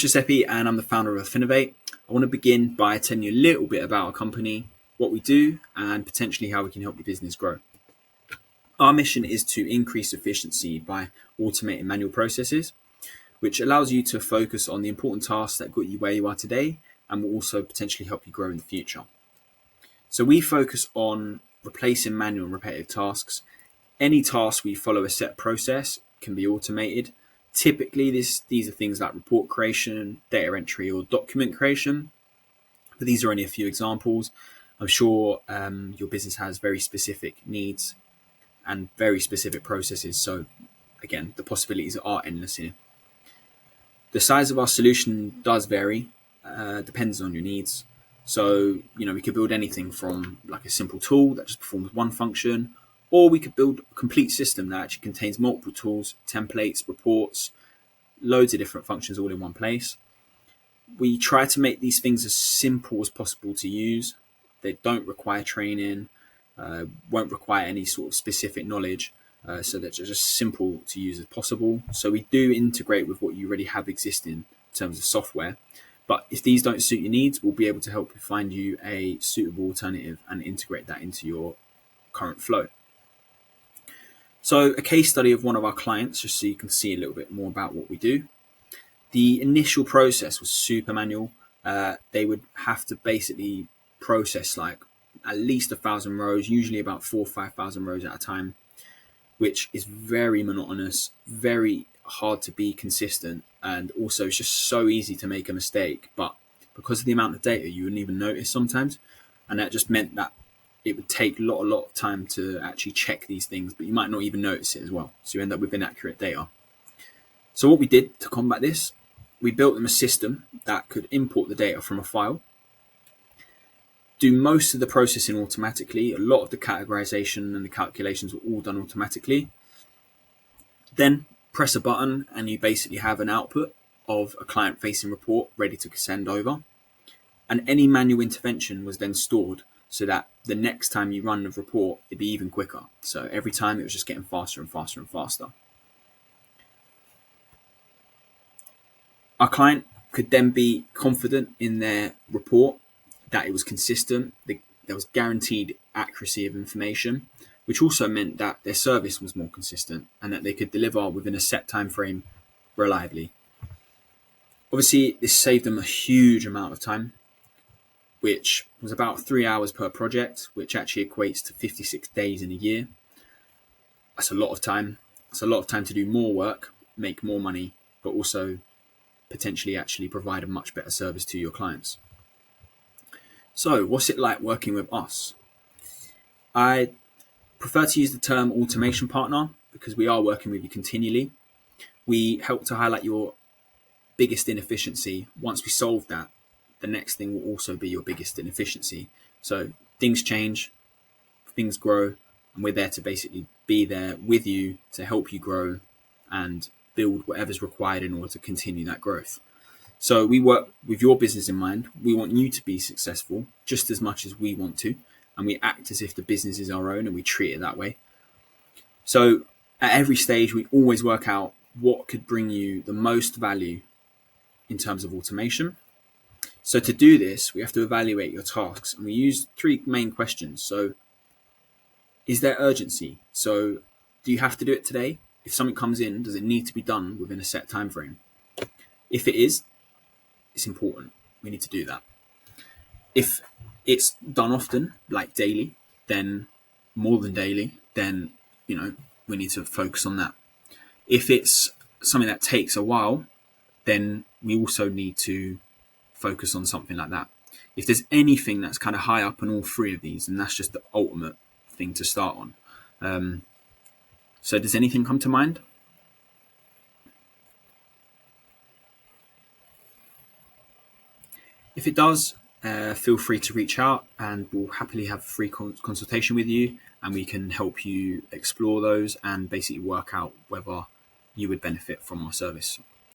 Giuseppe and I'm the founder of Effinovate. I want to begin by telling you a little bit about our company, what we do, and potentially how we can help your business grow. Our mission is to increase efficiency by automating manual processes, which allows you to focus on the important tasks that got you where you are today and will also potentially help you grow in the future. So we focus on replacing manual and repetitive tasks. Any task we follow a set process can be automated. Typically, these are things like report creation, data entry, or document creation. But these are only a few examples. I'm sure your business has very specific needs and very specific processes. So again, the possibilities are endless here. The size of our solution does vary, depends on your needs. So, we could build anything from like a simple tool that just performs one function, or we could build a complete system that actually contains multiple tools, templates, reports, loads of different functions all in one place. We try to make these things as simple as possible to use. They don't require training, won't require any sort of specific knowledge, so that they're just simple to use as possible. So we do integrate with what you already have existing in terms of software. But if these don't suit your needs, we'll be able to help you find you a suitable alternative and integrate that into your current flow. So a case study of one of our clients, just so you can see a little bit more about what we do. The initial process was super manual. They would have to basically process like at least 1,000 rows, usually about 4,000 or 5,000 rows at a time, which is very monotonous, very hard to be consistent, and also it's just so easy to make a mistake. But because of the amount of data, you wouldn't even notice sometimes, and that just meant that it would take a lot of time to actually check these things, but you might not even notice it as well. So you end up with inaccurate data. So what we did to combat this, we built them a system that could import the data from a file, do most of the processing automatically. A lot of the categorization and the calculations were all done automatically. Then press a button and you basically have an output of a client-facing report ready to send over. And any manual intervention was then stored so that the next time you run the report, it'd be even quicker. So every time it was just getting faster and faster and faster. Our client could then be confident in their report that it was consistent, there was guaranteed accuracy of information, which also meant that their service was more consistent and that they could deliver within a set time frame reliably. Obviously, this saved them a huge amount of time, which was about 3 hours per project, which actually equates to 56 days in a year. That's a lot of time. That's a lot of time to do more work, make more money, but also potentially actually provide a much better service to your clients. So what's it like working with us? I prefer to use the term automation partner because we are working with you continually. We help to highlight your biggest inefficiency. Once we solve that, the next thing will also be your biggest inefficiency. So things change, things grow, and we're there to basically be there with you to help you grow and build whatever's required in order to continue that growth. So we work with your business in mind. We want you to be successful just as much as we want to, and we act as if the business is our own and we treat it that way. So at every stage, we always work out what could bring you the most value in terms of automation. So to do this, we have to evaluate your tasks, and we use 3 main questions. So is there urgency? So do you have to do it today? If something comes in, does it need to be done within a set time frame? If it is, it's important. We need to do that. If it's done often, like daily, then more than daily, then we need to focus on that. If it's something that takes a while, then we also need to focus on something like that. If there's anything that's kind of high up on all 3 of these, then that's just the ultimate thing to start on. So does anything come to mind? If it does, feel free to reach out and we'll happily have a free consultation with you, and we can help you explore those and basically work out whether you would benefit from our service